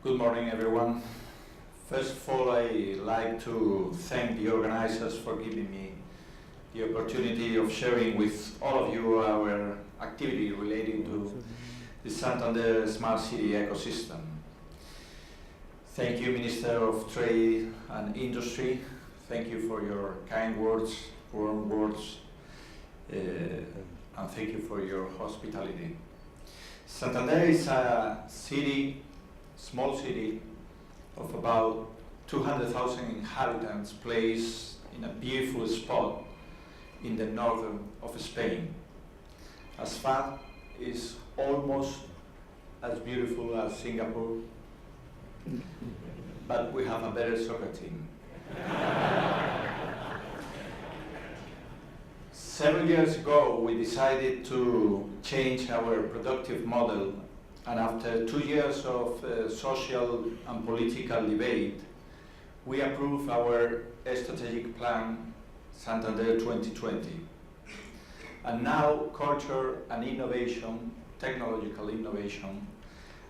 Good morning, everyone. First of all, I like to thank the organizers for giving me the opportunity of sharing with all of you our activity relating to the Santander Smart City ecosystem. Thank you, Minister of Trade and Industry. Thank you for your kind words, warm words, and thank you for your hospitality. Santander is a city, small city, of about 200,000 inhabitants placed in a beautiful spot in the northern of Spain. As fact, is almost as beautiful as Singapore, but we have a better soccer team. Several years ago, we decided to change our productive model, and after 2 years of social and political debate, we approved our strategic plan, Santander 2020. And now culture and innovation, technological innovation,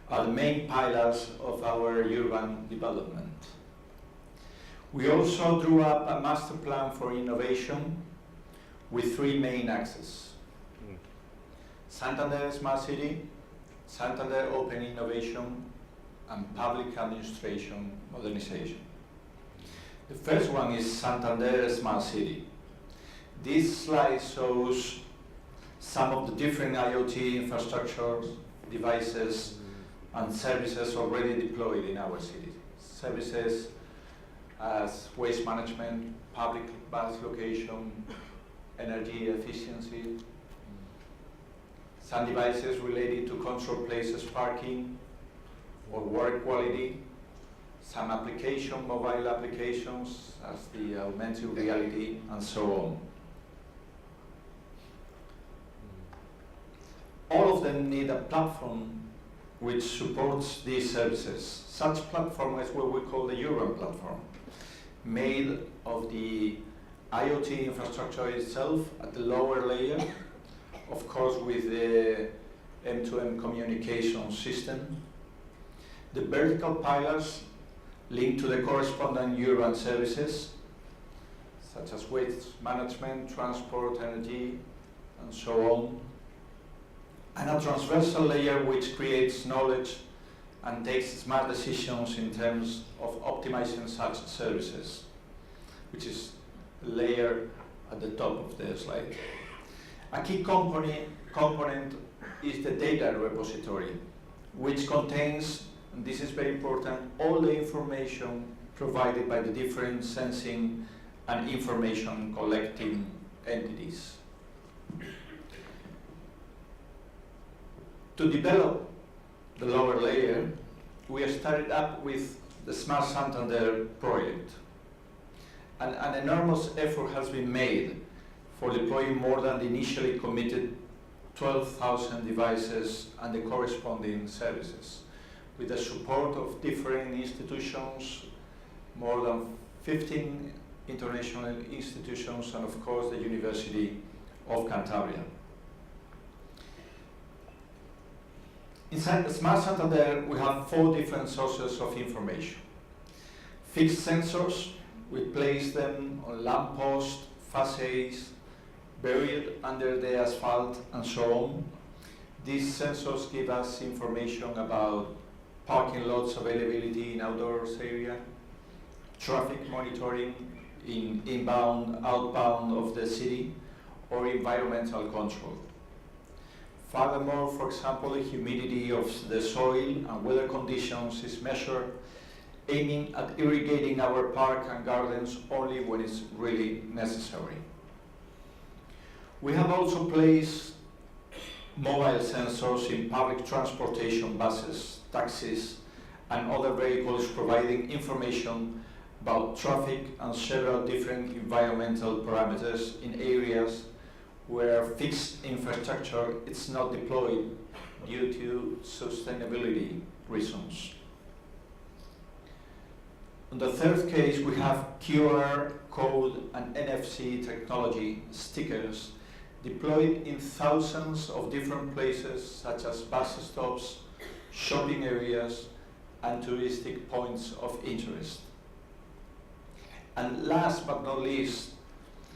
are the main pillars of our urban development. We also drew up a master plan for innovation with 3 main axes: Santander Smart City, Santander Open Innovation, and Public Administration Modernization. The first one is Santander Smart City. This slide shows some of the different IoT infrastructures, devices, and services already deployed in our city. Services as waste management, public bus location, energy efficiency, some devices related to control places parking or water quality, some mobile applications as the augmented reality, and so on. All of them need a platform which supports these services. Such platform is what we call the urban platform, made of the IoT infrastructure itself at the lower layer, of course with the M2M communication system. The vertical pillars link to the corresponding urban services, such as waste management, transport, energy, and so on. And a transversal layer which creates knowledge and takes smart decisions in terms of optimizing such services, which is the layer at the top of the slide. A key component is the data repository, which contains, and this is very important, all the information provided by the different sensing and information collecting entities. To develop the lower layer, we have started up with the SmartSantander project. And an enormous effort has been made for deploying more than the initially committed 12,000 devices and the corresponding services, with the support of different institutions, more than 15 international institutions, and of course the University of Cantabria. Inside the Smart Santander, we have 4 different sources of information. Fixed sensors, we place them on lampposts, facades, buried under the asphalt, and so on. These sensors give us information about parking lots availability in outdoors area, traffic monitoring in inbound, outbound of the city, or environmental control. Furthermore, for example, the humidity of the soil and weather conditions is measured, aiming at irrigating our park and gardens only when it's really necessary. We have also placed mobile sensors in public transportation buses, taxis, and other vehicles, providing information about traffic and several different environmental parameters in areas where fixed infrastructure is not deployed due to sustainability reasons. In the third case, we have QR code and NFC technology stickers deployed in thousands of different places, such as bus stops, shopping areas, and touristic points of interest. And last but not least,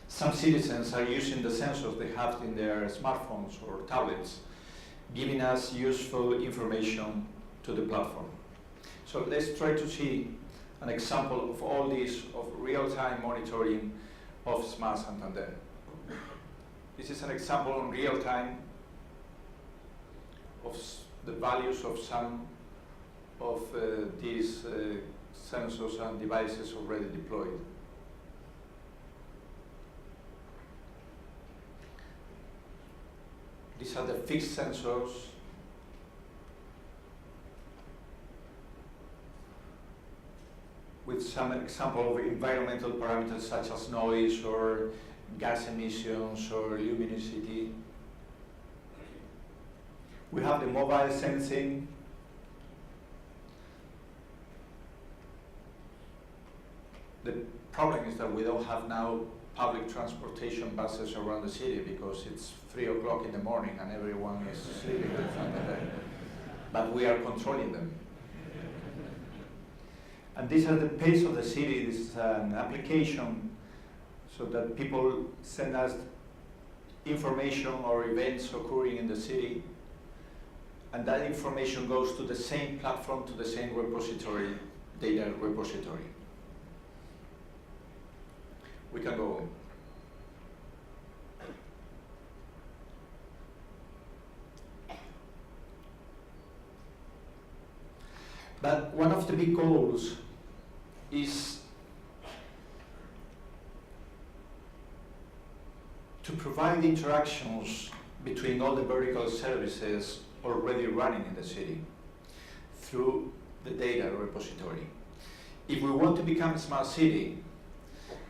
some citizens are using the sensors they have in their smartphones or tablets, giving us useful information to the platform. So let's try to see an example of all this of real-time monitoring of SmartSantander. This is an example on real-time of the values of some of these sensors and devices already deployed. These are the fixed sensors with some example of environmental parameters such as noise or gas emissions or luminosity. We have the mobile sensing. The problem is that we don't have now public transportation buses around the city because it's 3 o'clock in the morning and everyone is sleeping in Santander. But we are controlling them. And these are the pace of the city. This is an application so that people send us information or events occurring in the city. And that information goes to the same platform, to the same repository, data repository. We can go on. But one of the big goals is to provide interactions between all the vertical services already running in the city through the data repository. If we want to become a smart city,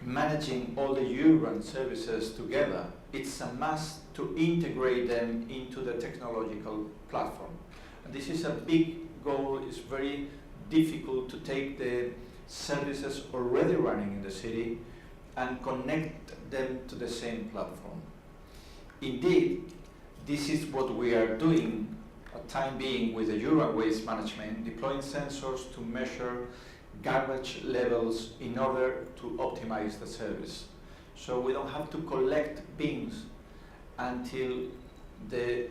managing all the urban services together, it's a must to integrate them into the technological platform. And this is a big goal. It's very difficult to take the services already running in the city and connect them to the same platform. Indeed, this is what we are doing at time being with the urban waste management, deploying sensors to measure garbage levels in order to optimize the service. So we don't have to collect bins until the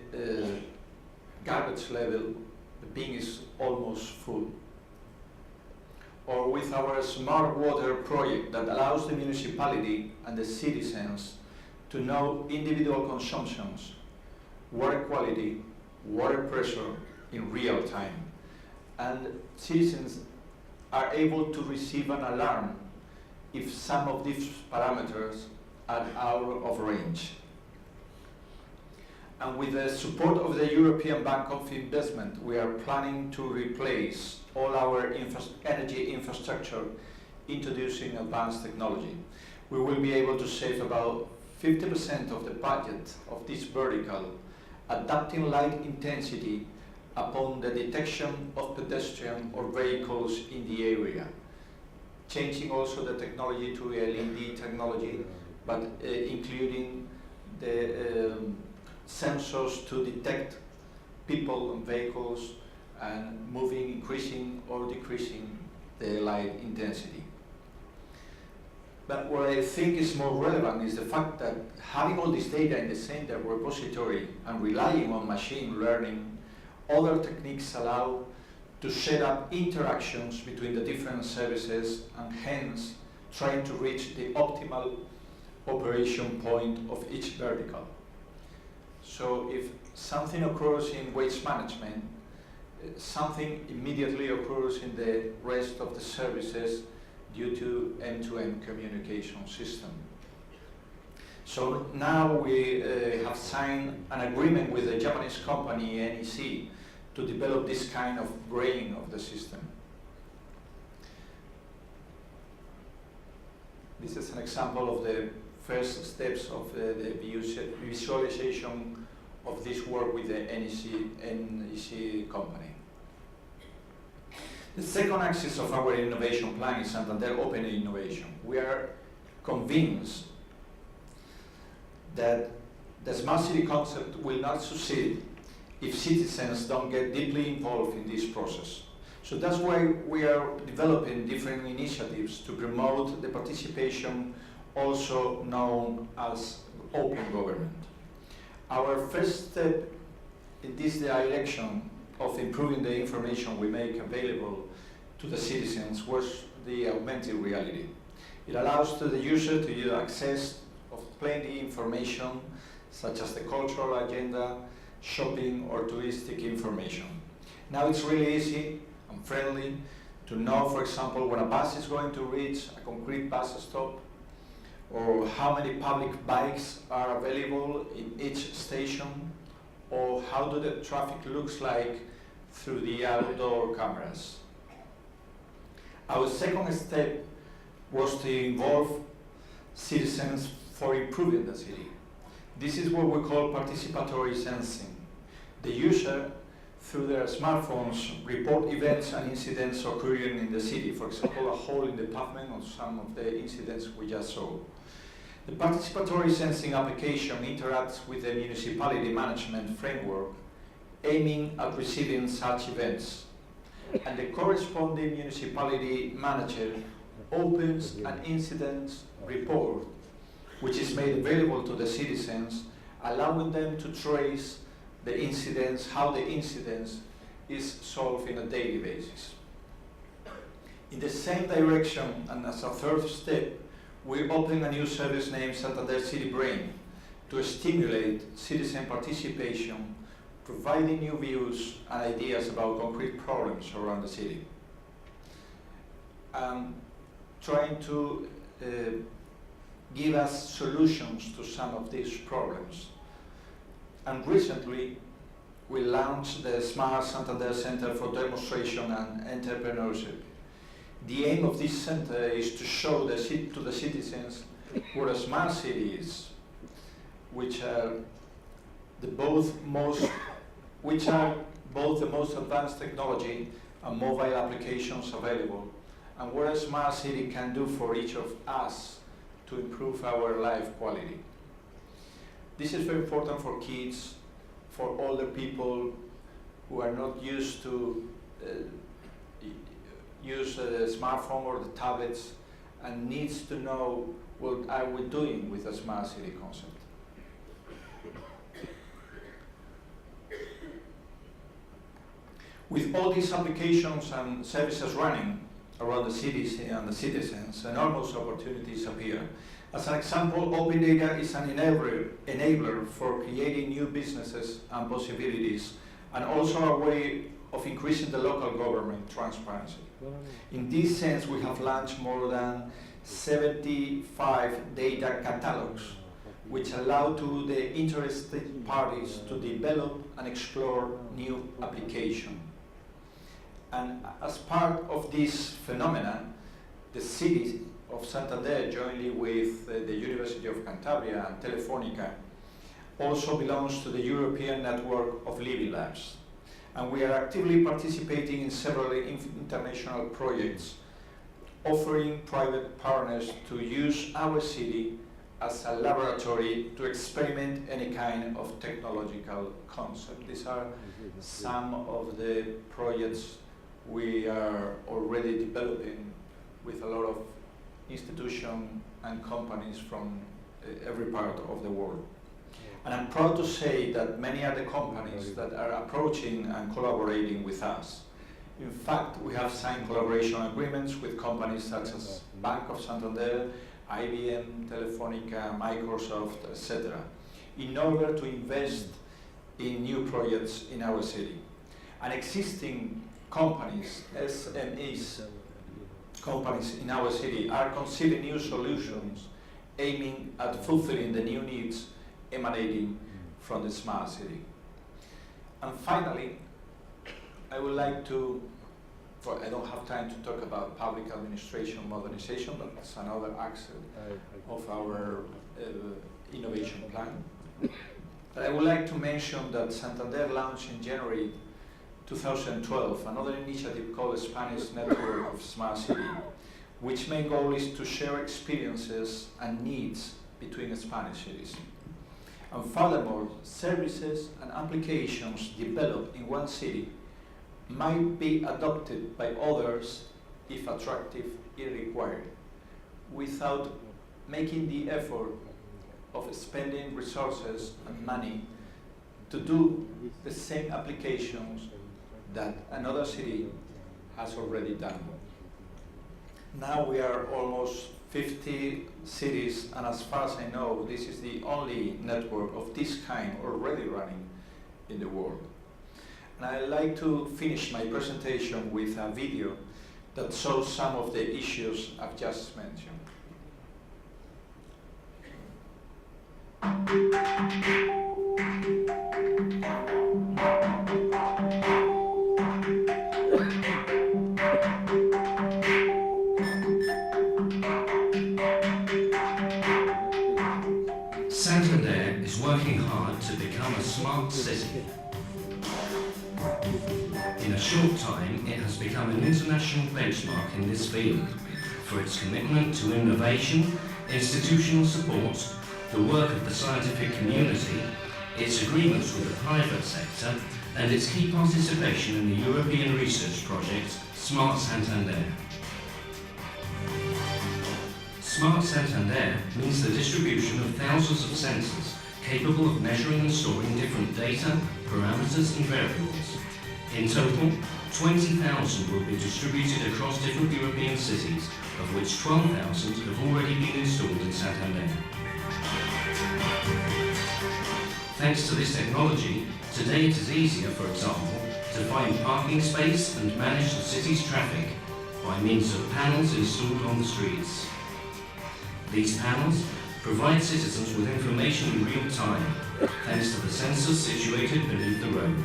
garbage level, the bin is almost full. Or with our smart water project that allows the municipality and the citizens to know individual consumptions, water quality, water pressure in real time. And citizens are able to receive an alarm if some of these parameters are out of range. And with the support of the European Bank of Investment, we are planning to replace all our energy infrastructure introducing advanced technology. We will be able to save about 50% of the budget of this vertical, adapting light intensity upon the detection of pedestrian or vehicles in the area, changing also the technology to LED technology, but including the sensors to detect people and vehicles and moving, increasing or decreasing the light intensity. But what I think is more relevant is the fact that having all this data in the same repository and relying on machine learning, other techniques allow to set up interactions between the different services and hence trying to reach the optimal operation point of each vertical. So if something occurs in waste management, something immediately occurs in the rest of the services due to end-to-end communication system. So now we have signed an agreement with the Japanese company NEC to develop this kind of brain of the system. This is an example of the first steps of the visualization of this work with the NEC company. The second axis of our innovation plan is Santander Open Innovation. We are convinced that the smart city concept will not succeed if citizens don't get deeply involved in this process. So that's why we are developing different initiatives to promote the participation, also known as open government. Our first step in this direction of improving the information we make available to the citizens was the augmented reality. It allows to the user to use access of plenty information, such as the cultural agenda, shopping or touristic information. Now it's really easy and friendly to know, for example, when a bus is going to reach a concrete bus stop, or how many public bikes are available in each station, or how do the traffic looks like through the outdoor cameras. Our second step was to involve citizens for improving the city. This is what we call participatory sensing. The user, through their smartphones, report events and incidents occurring in the city. For example, a hole in the pavement or some of the incidents we just saw. The participatory sensing application interacts with the municipality management framework, aiming at receiving such events. And the corresponding municipality manager opens an incident report, which is made available to the citizens, allowing them to trace the incidents, how the incidents is solved in a daily basis. In the same direction, and as a third step, we open a new service named Santander City Brain to stimulate citizen participation, providing new views and ideas about concrete problems around the city. Trying to give us solutions to some of these problems. And recently, we launched the SmartSantander Center for Demonstration and Entrepreneurship. The aim of this center is to show to the citizens what a smart city is, which are both the most advanced technology and mobile applications available, and what a smart city can do for each of us to improve our life quality. This is very important for kids, for older people who are not used to use the smartphone or the tablets and needs to know what are we doing with the smart city concept. With all these applications and services running around the cities and the citizens, enormous opportunities appear. As an example, open data is an enabler for creating new businesses and possibilities, and also a way of increasing the local government transparency. In this sense, we have launched more than 75 data catalogs, which allow to the interested parties to develop and explore new applications. And as part of this phenomenon, the city of Santander, jointly with the University of Cantabria and Telefonica, also belongs to the European Network of Living Labs. And we are actively participating in several international projects, offering private partners to use our city as a laboratory to experiment any kind of technological concept. These are some of the projects we are already developing with a lot of institutions and companies from every part of the world. And I'm proud to say that many are the companies that are approaching and collaborating with us. In fact, we have signed collaboration agreements with companies such as Bank of Santander, IBM, Telefonica, Microsoft, etc., in order to invest in new projects in our city. And existing companies, SMEs, companies in our city are conceiving new solutions aiming at fulfilling the new needs emanating from the smart city. And finally, I would like to, I don't have time to talk about public administration modernization, but that's another aspect of our innovation plan. But I would like to mention that Santander launched in January 2012 another initiative called Spanish Network of Smart City, which main goal is to share experiences and needs between Spanish cities. And furthermore, services and applications developed in one city might be adopted by others if attractive is required, without making the effort of spending resources and money to do the same applications that another city has already done. Now we are almost 50 cities, and as far as I know, this is the only network of this kind already running in the world. And I'd like to finish my presentation with a video that shows some of the issues I've just mentioned. Santander is working hard to become a smart city. In a short time, it has become an international benchmark in this field for its commitment to innovation, institutional support, the work of the scientific community, its agreements with the private sector, and its key participation in the European research project SmartSantander. SmartSantander means the distribution of thousands of sensors capable of measuring and storing different data, parameters and variables. In total, 20,000 will be distributed across different European cities, of which 12,000 have already been installed in Santander. Thanks to this technology, today it is easier, for example, to find parking space and manage the city's traffic by means of panels installed on the streets. These panels provide citizens with information in real time, thanks to the sensors situated beneath the road.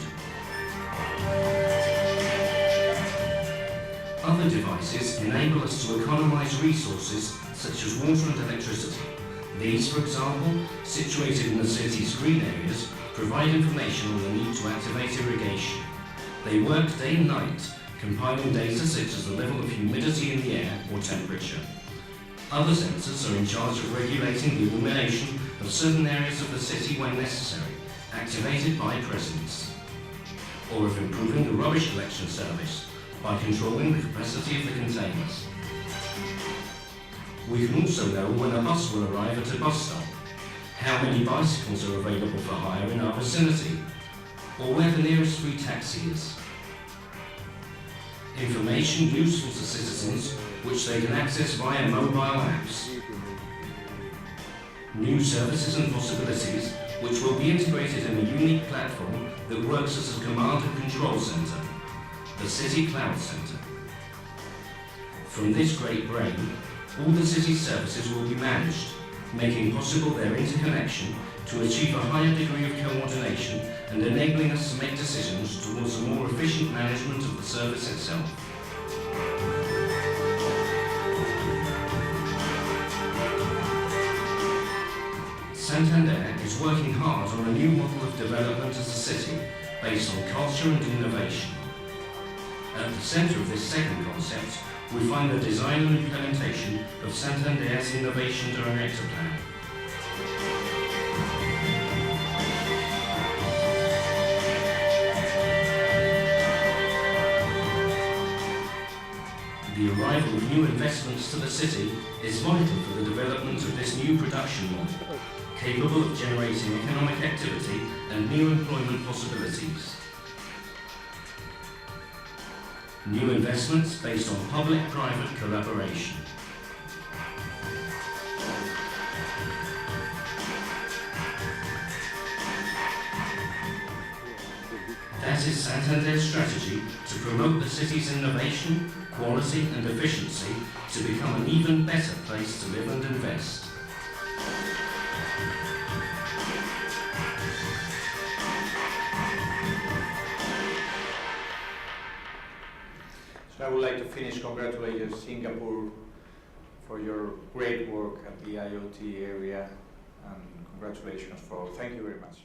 Other devices enable us to economize resources such as water and electricity. These, for example, situated in the city's green areas, provide information on the need to activate irrigation. They work day and night, compiling data such as the level of humidity in the air or temperature. Other sensors are in charge of regulating the illumination of certain areas of the city when necessary, activated by presidents, or of improving the rubbish collection service by controlling the capacity of the containers. We can also know when a bus will arrive at a bus stop, how many bicycles are available for hire in our vicinity, or where the nearest free taxi is. Information useful to citizens which they can access via mobile apps. New services and possibilities which will be integrated in a unique platform that works as a command and control center, the City Cloud Center. From this great brain, all the city's services will be managed, making possible their interconnection to achieve a higher degree of coordination and enabling us to make decisions towards a more efficient management of the service itself. Santander is working hard on a new model of development as a city based on culture and innovation. At the center of this second concept, we find the design and implementation of Santander's Innovation Director Plan. The arrival of new investments to the city is vital for the development of this new production model, capable of generating economic activity and new employment possibilities. New investments based on public-private collaboration. That is Santander's strategy to promote the city's innovation, quality and efficiency to become an even better place to live and invest. So I would like to finish congratulating Singapore for your great work at the IoT area, and congratulations for all. Thank you very much.